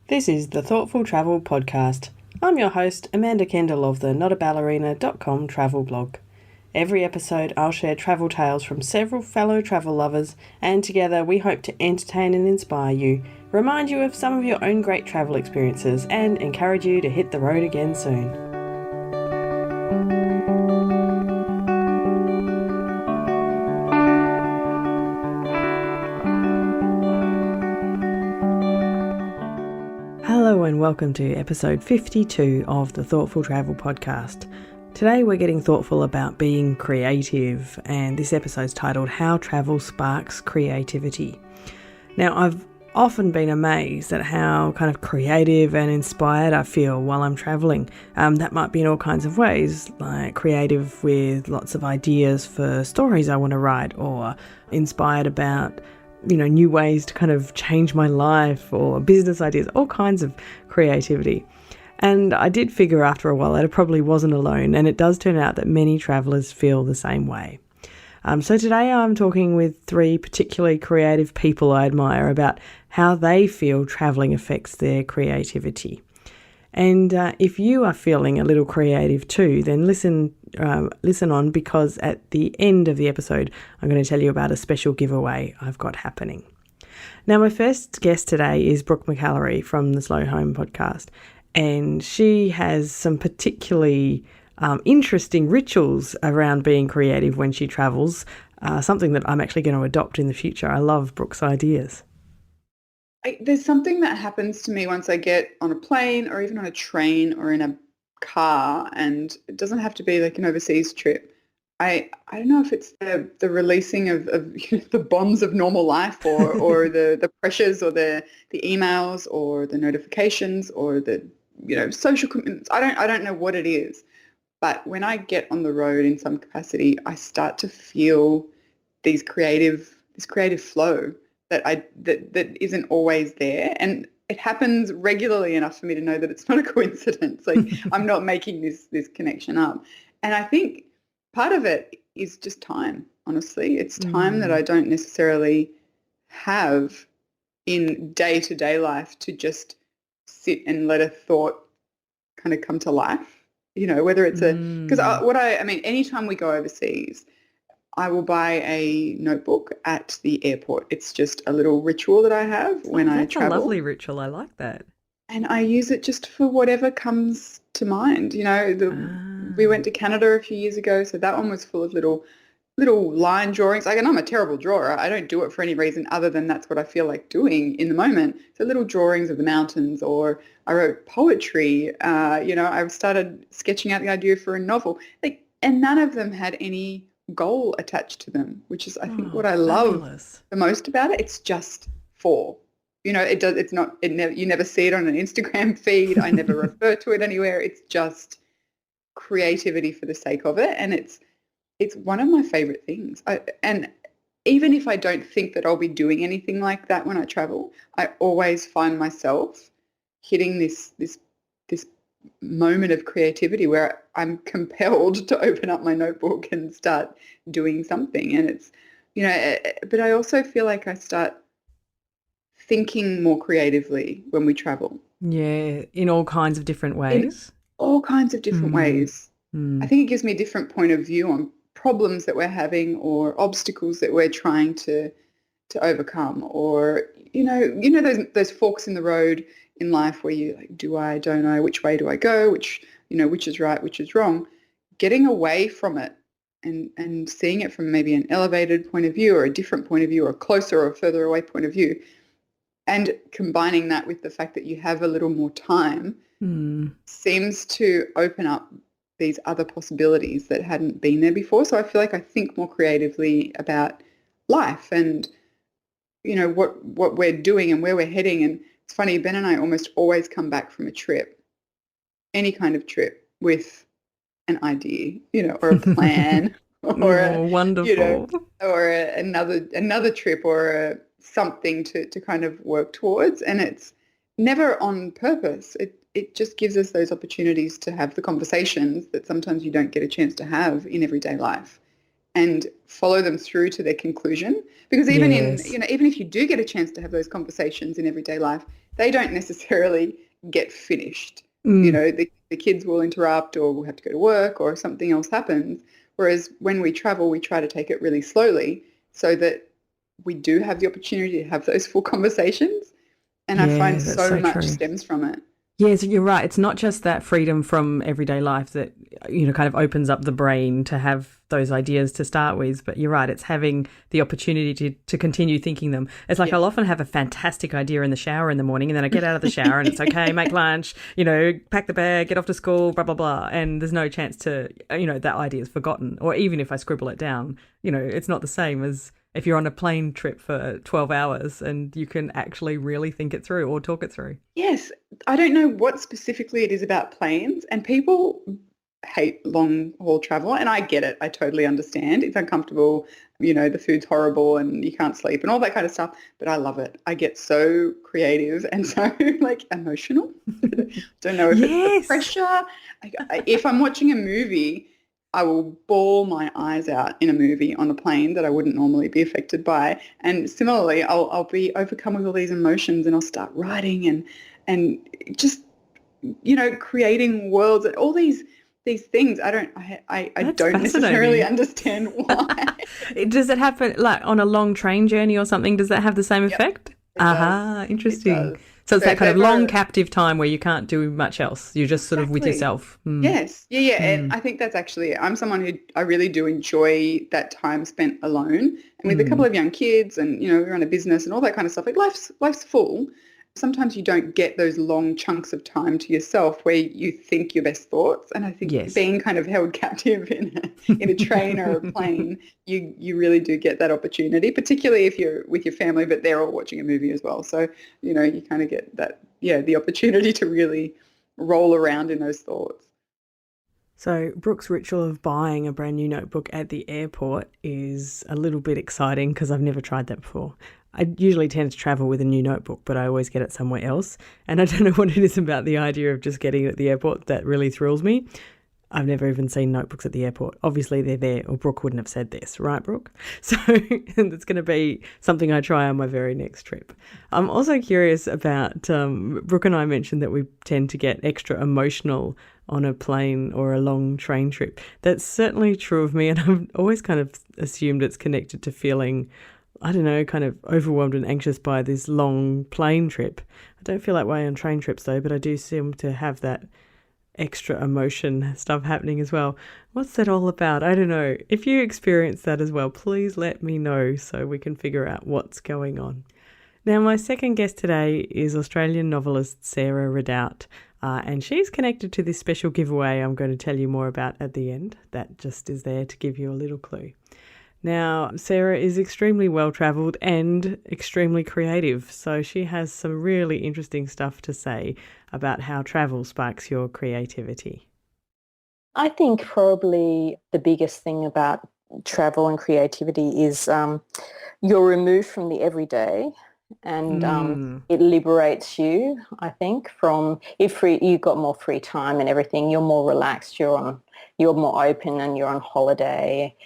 This is the Thoughtful Travel Podcast. I'm your host, Amanda Kendall of the notaballerina.com travel blog. Every episode, I'll share travel tales from several fellow travel lovers, and together we hope to entertain and inspire you, remind you of some of your own great travel experiences, and encourage you to hit the road again soon. Hello and welcome to episode 52 of the Thoughtful Travel Podcast. Today we're getting thoughtful about being creative, and this episode's titled How Travel Sparks Creativity. Now, I've often been amazed at how kind of creative and inspired I feel while I'm traveling. That might be in all kinds of ways, like creative with lots of ideas for stories I want to write, or inspired about new ways to kind of change my life, or business ideas, all kinds of creativity. And I did figure after a while that I probably wasn't alone, and it does turn out that many travellers feel the same way. So today I'm talking with three particularly creative people I admire about how they feel travelling affects their creativity. And if you are feeling a little creative too, then listen on, because at the end of the episode, I'm going to tell you about a special giveaway I've got happening. Now, my first guest today is Brooke McAlary from the Slow Home podcast, and she has some particularly interesting rituals around being creative when she travels, something that I'm actually going to adopt in the future. I love Brooke's ideas. There's something that happens to me once I get on a plane or even on a train or in a car, and it doesn't have to be like an overseas trip. I don't know if it's the releasing of the bonds of normal life, or the pressures, or the emails, or the notifications, or the social commitments. I don't know what it is, but when I get on the road in some capacity, I start to feel this creative flow that isn't always there, and it happens regularly enough for me to know that it's not a coincidence. Like, I'm not making this connection up. And I think part of it is just time. Honestly, it's time that I don't necessarily have in day-to-day life to just sit and let a thought kind of come to life. Whether it's because anytime we go overseas, I will buy a notebook at the airport. It's just a little ritual that I have when I travel. That's a lovely ritual. I like that. And I use it just for whatever comes to mind. We went to Canada a few years ago, so that one was full of little line drawings. And I'm a terrible drawer. I don't do it for any reason other than that's what I feel like doing in the moment. So little drawings of the mountains, or I wrote poetry. I've started sketching out the idea for a novel. And none of them had any goal attached to them, which is, I think, what I love the most about it. It's just for, you never see it on an Instagram feed. I never refer to it anywhere. It's just creativity for the sake of it. And it's one of my favorite things. And even if I don't think that I'll be doing anything like that when I travel, I always find myself hitting this moment of creativity where I'm compelled to open up my notebook and start doing something. And it's, but I also feel like I start thinking more creatively when we travel. Yeah, in all kinds of different ways. All kinds of different ways. I think it gives me a different point of view on problems that we're having, or obstacles that we're trying to overcome, or those forks in the road in life where you like, don't I, which way do I go, which is right, which is wrong. Getting away from it and seeing it from maybe an elevated point of view, or a different point of view, or a closer or further away point of view, and combining that with the fact that you have a little more time seems to open up these other possibilities that hadn't been there before. So I feel like I think more creatively about life and what we're doing and where we're heading. And it's funny, Ben and I almost always come back from a trip, any kind of trip, with an idea, or a plan, or wonderful, or another trip, or something to kind of work towards. And it's never on purpose. It just gives us those opportunities to have the conversations that sometimes you don't get a chance to have in everyday life. and follow them through to their conclusion. Because even Yes. even if you do get a chance to have those conversations in everyday life, they don't necessarily get finished. Mm. The kids will interrupt or will have to go to work or something else happens. Whereas when we travel, we try to take it really slowly so that we do have the opportunity to have those full conversations. And I find Yeah, that's so so much true. stems from it. Yeah, so you're right. It's not just that freedom from everyday life that, kind of opens up the brain to have those ideas to start with. But you're right. It's having the opportunity to continue thinking them. It's like Yes. I'll often have a fantastic idea in the shower in the morning, and then I get out of the shower and it's okay, make lunch, pack the bag, get off to school, blah, blah, blah. And there's no chance to, that idea is forgotten. Or even if I scribble it down, it's not the same as if you're on a plane trip for 12 hours and you can actually really think it through or talk it through. Yes. I don't know what specifically it is about planes, and people hate long haul travel, and I get it. I totally understand. It's uncomfortable. The food's horrible and you can't sleep and all that kind of stuff, but I love it. I get so creative and so like emotional. Don't know if it's the Yes. pressure. If I'm watching a movie, I will bawl my eyes out in a movie on a plane that I wouldn't normally be affected by. And similarly, I'll be overcome with all these emotions and I'll start writing and just, creating worlds and all these things. I don't That's necessarily fascinating. understand why. Does it happen like on a long train journey or something? Does that have the same Yep, effect? it does. It Interesting. does. So it's So that if kind of long ever, captive time where you can't do much else. You're just sort of with exactly. yourself. Yes. Yeah. And I think that's actually, I'm someone who I really do enjoy that time spent alone and with a couple of young kids and, we run a business and all that kind of stuff. Like life's full. Sometimes you don't get those long chunks of time to yourself where you think your best thoughts. And I think Yes. being kind of held captive in a train or a plane, you really do get that opportunity, particularly if you're with your family, but they're all watching a movie as well. So, you kind of get that, the opportunity to really roll around in those thoughts. So Brooke's ritual of buying a brand new notebook at the airport is a little bit exciting because I've never tried that before. I usually tend to travel with a new notebook, but I always get it somewhere else. And I don't know what it is about the idea of just getting it at the airport that really thrills me. I've never even seen notebooks at the airport. Obviously, they're there, or Brooke wouldn't have said this, right, Brooke? So it's going to be something I try on my very next trip. I'm also curious about, Brooke and I mentioned that we tend to get extra emotional on a plane or a long train trip. That's certainly true of me, and I've always kind of assumed it's connected to feeling, I don't know, kind of overwhelmed and anxious by this long plane trip. I don't feel that way on train trips though, but I do seem to have that extra emotion stuff happening as well. What's that all about? I don't know. If you experience that as well, please let me know so we can figure out what's going on. Now, my second guest today is Australian novelist Sarah Ridout, and she's connected to this special giveaway I'm going to tell you more about at the end. That just is there to give you a little clue. Now, Sarah is extremely well-travelled and extremely creative, so she has some really interesting stuff to say about how travel sparks your creativity. I think probably the biggest thing about travel and creativity is you're removed from the everyday and it liberates you, I think, from if you've got more free time and everything, you're more relaxed, you're more open and you're on holiday.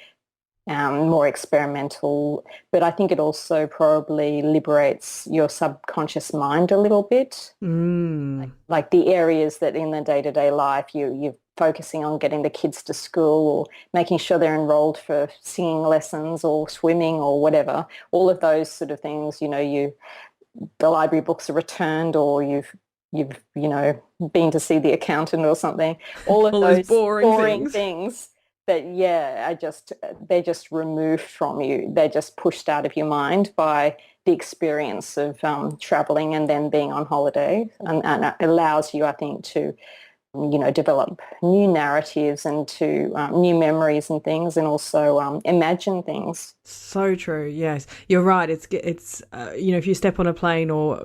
More experimental, but I think it also probably liberates your subconscious mind a little bit. Like the areas that in the day-to-day life you're focusing on getting the kids to school or making sure they're enrolled for singing lessons or swimming or whatever. All of those sort of things, the library books are returned or you've been to see the accountant or something. All of those boring things. That they're just removed from you. They're just pushed out of your mind by the experience of traveling and then being on holiday, and it allows you, I think, to develop new narratives and to new memories and things, and also imagine things. So true. Yes, you're right. It's if you step on a plane or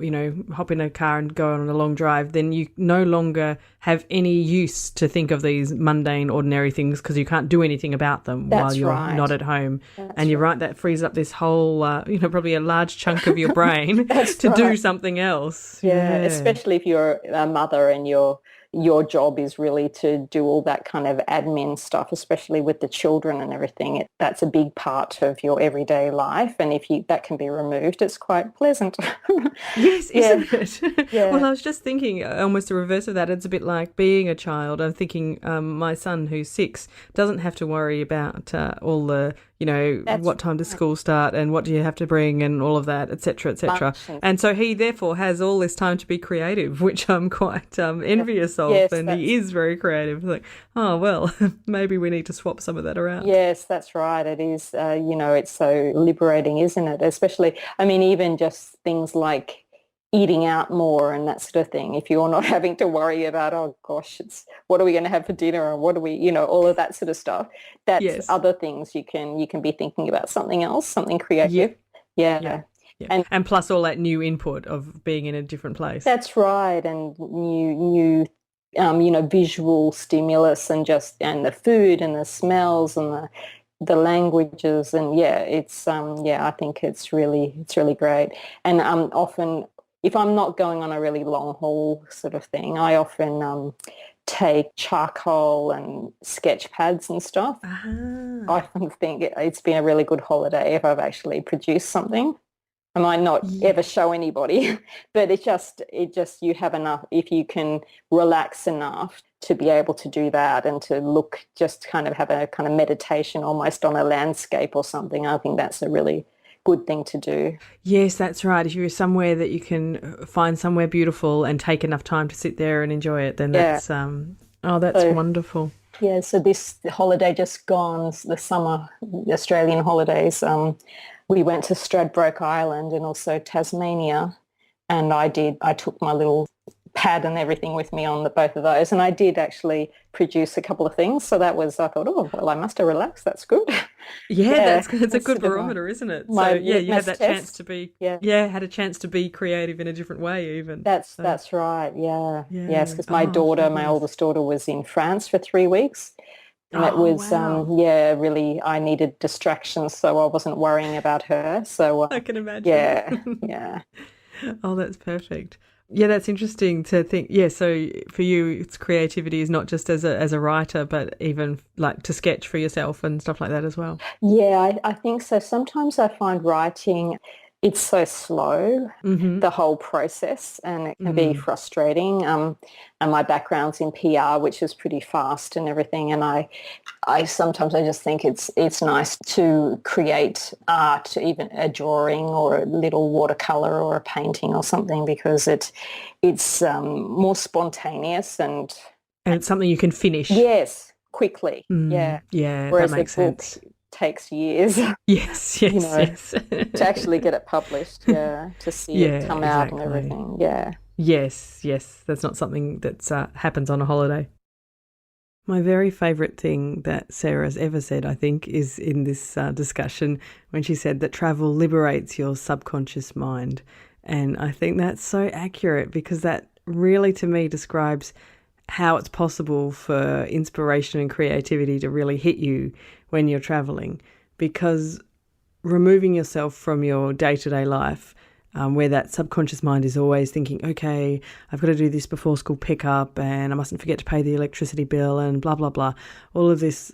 hop in a car and go on a long drive, then you no longer have any use to think of these mundane, ordinary things because you can't do anything about them while you're not at home. And you're right. That frees up this whole, probably a large chunk of your brain to do something else. Yeah, especially if you're a mother and you're your job is really to do all that kind of admin stuff, especially with the children and everything. That's a big part of your everyday life. And if that can be removed, it's quite pleasant. Yes, isn't it? Yeah. Well, I was just thinking almost the reverse of that. It's a bit like being a child. I'm thinking my son, who's 6, doesn't have to worry about all the, what time does school start and what do you have to bring and all of that, et cetera, et cetera. And so he therefore has all this time to be creative, which I'm quite envious of. Yes, and he is very creative. Like, oh, well, maybe we need to swap some of that around. Yes, that's right. It is, it's so liberating, isn't it? Especially, even just things like eating out more and that sort of thing. If you're not having to worry about, oh gosh, it's what are we going to have for dinner, or what are we, all of that sort of stuff. That's other things you can be thinking about something else, something creative. Yeah. And plus all that new input of being in a different place. That's right, and new visual stimulus and the food and the smells and the languages, and it's I think it's really great. And often, if I'm not going on a really long haul sort of thing, I often take charcoal and sketch pads and stuff. I often think it's been a really good holiday if I've actually produced something. I might not ever show anybody, but it just you have enough, if you can relax enough to be able to do that and to look, just kind of have a kind of meditation almost on a landscape or something. I think that's a really good thing to do. Yes, that's right. If you're somewhere that you can find somewhere beautiful and take enough time to sit there and enjoy it, then that's wonderful. Yeah, so this holiday just gone, the summer Australian holidays, we went to Stradbroke Island and also Tasmania, and I took my little pad and everything with me on both of those, and I did actually produce a couple of things. So that was, I thought, oh, well, I must have relaxed. That's good. That's a good barometer, isn't it? So you had that chance to be, had a chance to be creative in a different way even. That's right. Yeah. Yes, because my oldest daughter was in France for 3 weeks. And it was, really, I needed distractions, so I wasn't worrying about her. So I can imagine. Yeah. Oh, that's perfect. Yeah, that's interesting to think. Yeah, so for you, it's creativity is not just as a writer, but even like to sketch for yourself and stuff like that as well. Yeah, I think so. Sometimes I find writing, it's so slow, the whole process, and it can be frustrating. And my background's in PR, which is pretty fast and everything. And I sometimes just think it's nice to create art, even a drawing or a little watercolor or a painting or something, because it's more spontaneous and it's something you can finish. Yes, quickly. Yeah, whereas that makes sense. Takes years. Yes. To actually get it published, to see it come out and everything. Yes, that's not something that happens on a holiday. My very favourite thing that Sarah's ever said, I think, is in this discussion when she said that travel liberates your subconscious mind. And I think that's so accurate, because that really, to me, describes how it's possible for inspiration and creativity to really hit you when you're traveling, because removing yourself from your day-to-day life, where that subconscious mind is always thinking, okay, I've got to do this before school pickup and I mustn't forget to pay the electricity bill and blah, blah, blah, all of this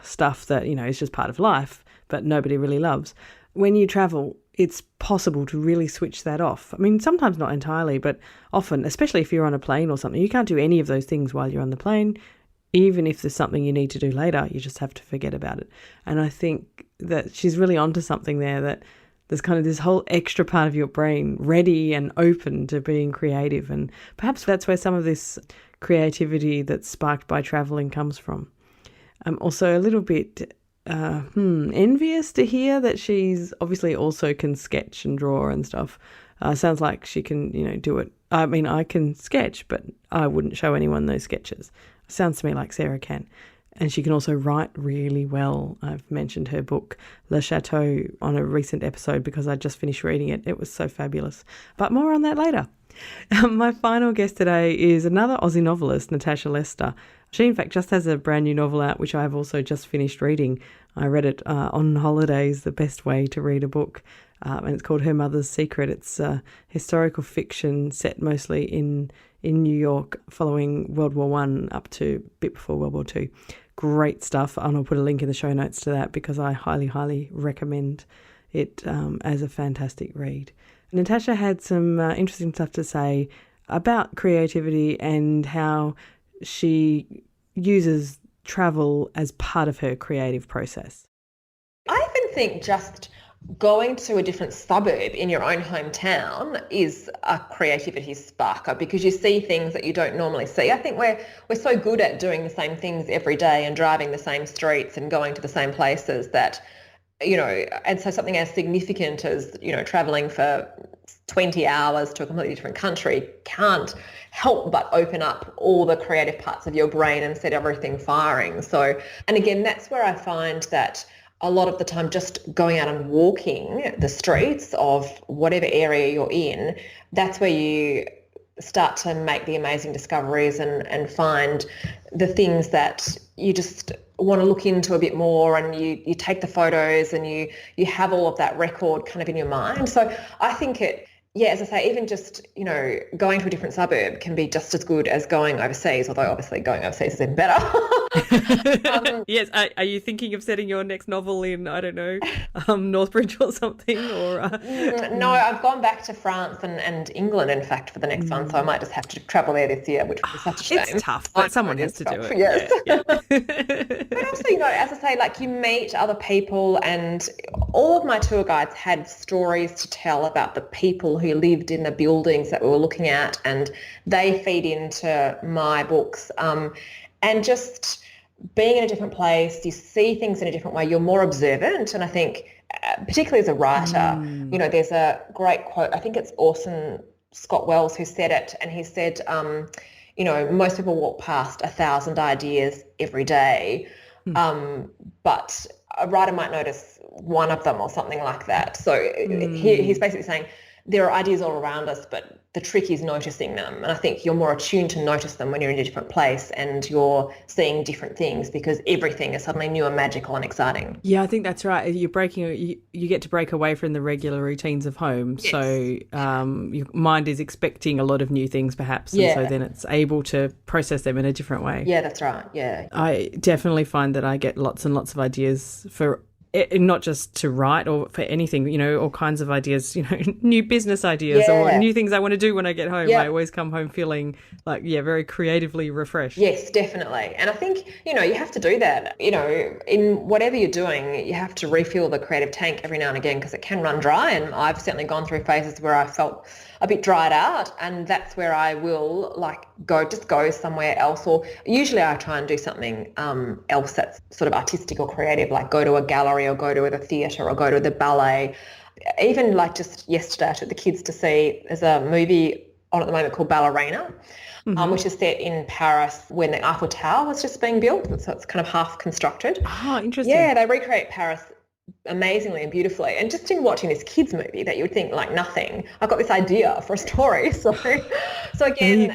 stuff that, is just part of life, but nobody really loves. When you travel, it's possible to really switch that off. I mean, sometimes not entirely, but often, especially if you're on a plane or something, you can't do any of those things while you're on the plane. Even if there's something you need to do later, you just have to forget about it. And I think that she's really onto something there, that there's kind of this whole extra part of your brain ready and open to being creative. And perhaps that's where some of this creativity that's sparked by traveling comes from. I'm also a little bit envious to hear that she's obviously also can sketch and draw and stuff. Sounds like she can, do it. I mean, I can sketch, but I wouldn't show anyone those sketches. Sounds to me like Sarah can. And she can also write really well. I've mentioned her book, Le Chateau, on a recent episode because I just finished reading it. It was so fabulous. But more on that later. My final guest today is another Aussie novelist, Natasha Lester. She, in fact, just has a brand new novel out, which I have also just finished reading. I read it on holidays, the best way to read a book. And it's called Her Mother's Secret. It's historical fiction set mostly in in New York following World War One up to a bit before World War Two. Great stuff, and I'll put a link in the show notes to that because I highly, highly recommend it as a fantastic read. Natasha had some interesting stuff to say about creativity and how she uses travel as part of her creative process. I even think just going to a different suburb in your own hometown is a creativity sparker because you see things that you don't normally see. I think we're so good at doing the same things every day and driving the same streets and going to the same places that, and so something as significant as, traveling for 20 hours to a completely different country can't help but open up all the creative parts of your brain and set everything firing. So, and again, that's where I find that a lot of the time just going out and walking the streets of whatever area you're in, that's where you start to make the amazing discoveries and find the things that you just want to look into a bit more, and you take the photos and you have all of that record kind of in your mind. So I think as I say, even just, going to a different suburb can be just as good as going overseas, although obviously going overseas is even better. Yes. Are you thinking of setting your next novel in, I don't know, Northbridge or something? Or No, I've gone back to France and England, in fact, for the next one, so I might just have to travel there this year, which would be such a shame. It's tough, but someone has to do it. Yes. Yeah. But also, as I say, like you meet other people, and all of my tour guides had stories to tell about the people who lived in the buildings that we were looking at, and they feed into my books. And just being in a different place, you see things in a different way, you're more observant. And I think, particularly as a writer, there's a great quote, I think it's Orson Scott Wells who said it, and he said, most people walk past 1,000 ideas every day, but a writer might notice one of them or something like that. So he's basically saying there are ideas all around us, but the trick is noticing them. And I think you're more attuned to notice them when you're in a different place and you're seeing different things because everything is suddenly new and magical and exciting. Yeah, I think that's right. You get to break away from the regular routines of home. Yes. So your mind is expecting a lot of new things perhaps. Yeah. And so then it's able to process them in a different way. Yeah, that's right. Yeah. I definitely find that I get lots and lots of ideas for not just to write or for anything, all kinds of ideas, new business ideas or new things I want to do when I get home. I always come home feeling like, very creatively refreshed. Yes, definitely. And I think, you have to do that, in whatever you're doing, you have to refill the creative tank every now and again because it can run dry. And I've certainly gone through phases where I felt a bit dried out, and that's where I will go somewhere else, or usually I try and do something else that's sort of artistic or creative, like go to a gallery or go to the theatre or go to the ballet. Even like just yesterday I took the kids to see, there's a movie on at the moment called Ballerina, which is set in Paris when the Eiffel Tower was just being built, so it's kind of half constructed. Oh, interesting. Yeah, they recreate Paris amazingly and beautifully, and just in watching this kids movie that you would think like nothing, I've got this idea for a story. So again,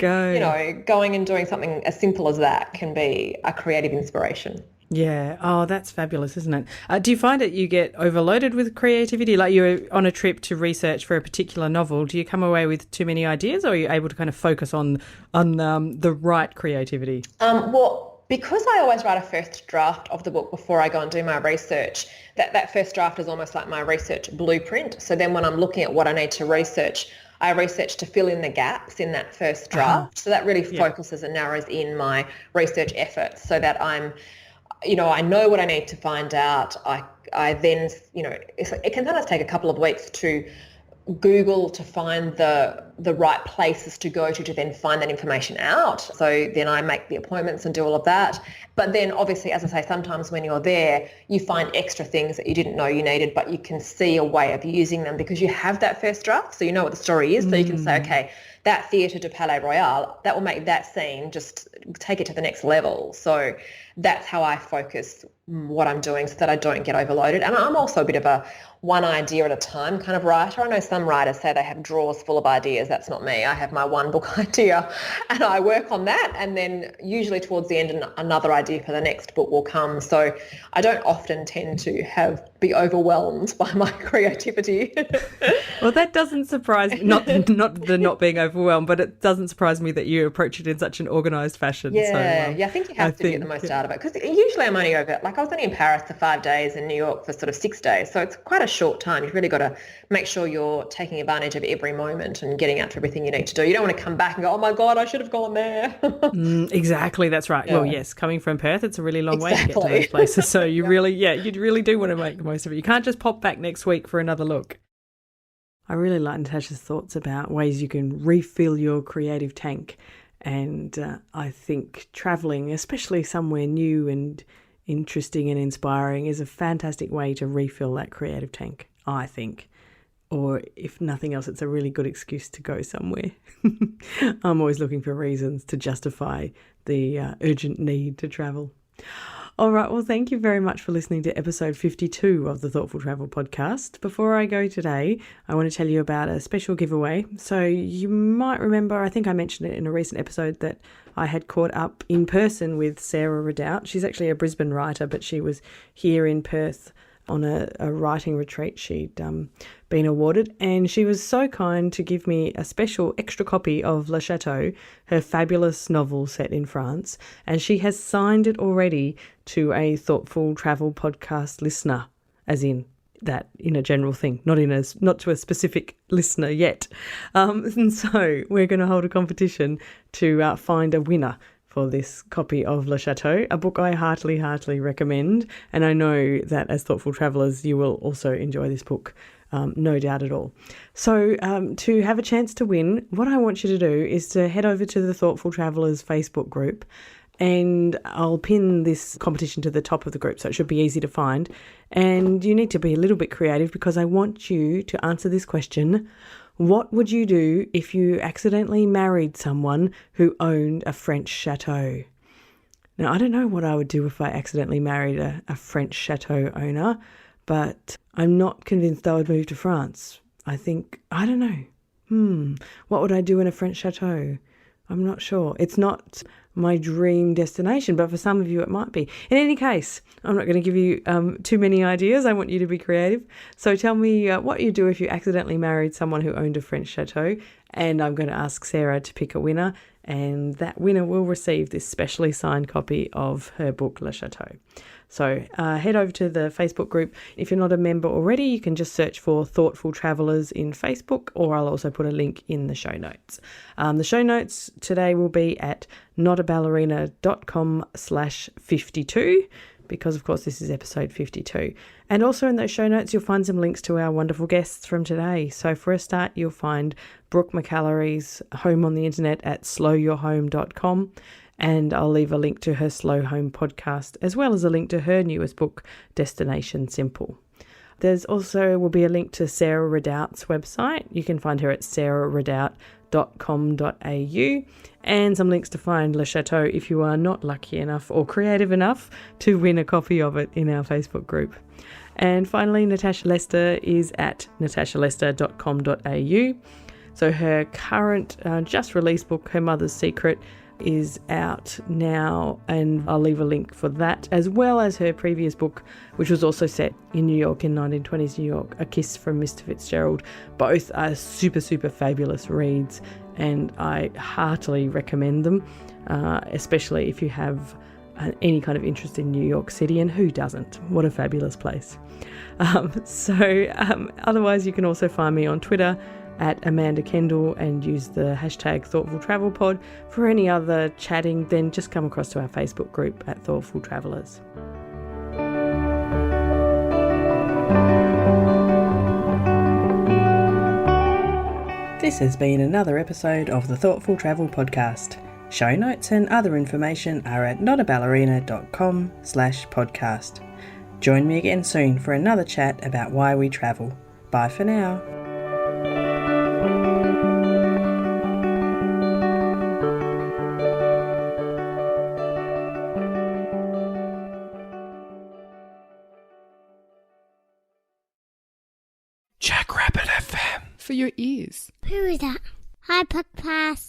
going and doing something as simple as that can be a creative inspiration. Yeah. Oh, that's fabulous, isn't it? Do you find that you get overloaded with creativity? Like you're on a trip to research for a particular novel, do you come away with too many ideas, or are you able to kind of focus on the right creativity? Well, because I always write a first draft of the book before I go and do my research, that first draft is almost like my research blueprint. So then when I'm looking at what I need to research, I research to fill in the gaps in that first draft. So that really focuses and narrows in my research efforts so that I'm, I know what I need to find out. I then, it can sometimes take a couple of weeks to Google to find the right places to go to then find that information out. So then I make the appointments and do all of that. But then obviously, as I say, sometimes when you're there, you find extra things that you didn't know you needed, but you can see a way of using them because you have that first draft. So you know what the story is. So you can say, okay, that Theatre du Palais Royal, that will make that scene just take it to the next level. So that's how I focus what I'm doing so that I don't get overloaded. And I'm also a bit of a one idea at a time kind of writer. I know some writers say they have drawers full of ideas. That's not me. I have my one book idea and I work on that. And then usually towards the end, another idea for the next book will come. So I don't often tend to have be overwhelmed by my creativity. Well, that doesn't surprise me. Not the not being overwhelmed, but it doesn't surprise me that you approach it in such an organised fashion. Yeah, I think you have to get the most out of it, because usually I'm only over, like I was only in Paris for 5 days and New York for sort of 6 days. So it's quite a short time. You've really got to make sure you're taking advantage of every moment and getting out to everything you need to do. You don't want to come back and go, oh my God, I should have gone there. Exactly, that's right. Yeah. Well, yes, coming from Perth, it's a really long way to get to those places. So you really do want to make the most of it. You can't just pop back next week for another look. I really like Natasha's thoughts about ways you can refill your creative tank. And I think travelling, especially somewhere new and interesting and inspiring, is a fantastic way to refill that creative tank, I think. Or if nothing else, it's a really good excuse to go somewhere. I'm always looking for reasons to justify the urgent need to travel. All right, well, thank you very much for listening to episode 52 of the Thoughtful Travel podcast. Before I go today, I want to tell you about a special giveaway. So you might remember, I think I mentioned it in a recent episode, that I had caught up in person with Sarah Ridout. She's actually a Brisbane writer, but she was here in Perth on a writing retreat she'd been awarded, and she was so kind to give me a special extra copy of Le Chateau, her fabulous novel set in France, and she has signed it already to a Thoughtful Travel podcast listener, as in that in a general thing, not to a specific listener yet. And so we're going to hold a competition to find a winner for this copy of Le Chateau, a book I heartily recommend. And I know that as thoughtful travellers, you will also enjoy this book, no doubt at all. So to have a chance to win, what I want you to do is to head over to the Thoughtful Travellers Facebook group, and I'll pin this competition to the top of the group, so it should be easy to find. And you need to be a little bit creative, because I want you to answer this question: what would you do if you accidentally married someone who owned a French chateau? Now, I don't know what I would do if I accidentally married a French chateau owner, but I'm not convinced I would move to France. I don't know. What would I do in a French chateau? I'm not sure. It's not my dream destination, but for some of you it might be. In any case, I'm not going to give you too many ideas. I want you to be creative. So tell me what you do if you accidentally married someone who owned a French chateau, and I'm going to ask Sarah to pick a winner, and that winner will receive this specially signed copy of her book, Le Chateau. So head over to the Facebook group. If you're not a member already, you can just search for Thoughtful Travellers in Facebook, or I'll also put a link in the show notes. The show notes today will be at notaballerina.com/52, because of course this is episode 52. And also in those show notes, you'll find some links to our wonderful guests from today. So for a start, you'll find Brooke McAlary's home on the internet at slowyourhome.com. And I'll leave a link to her Slow Home podcast, as well as a link to her newest book, Destination Simple. There's also will be a link to Sarah Ridout's website. You can find her at sarahridout.com.au, and some links to find Le Chateau if you are not lucky enough or creative enough to win a copy of it in our Facebook group. And finally, Natasha Lester is at natashalester.com.au. So her current just released book, Her Mother's Secret, is out now, and I'll leave a link for that, as well as her previous book, which was also set in New York, in 1920s New York, A Kiss from Mr. Fitzgerald. Both are super fabulous reads, and I heartily recommend them, especially if you have any kind of interest in New York City, and who doesn't? What a fabulous place. Otherwise, you can also find me on Twitter at Amanda Kendall, and use the hashtag Thoughtful Travel Pod. For any other chatting, then just come across to our Facebook group at Thoughtful Travellers. This has been another episode of the Thoughtful Travel Podcast. Show notes and other information are at notaballerina.com/podcast. Join me again soon for another chat about why we travel. Bye for now. Jackrabbit FM for your ears. Who is that? Hi, podcast.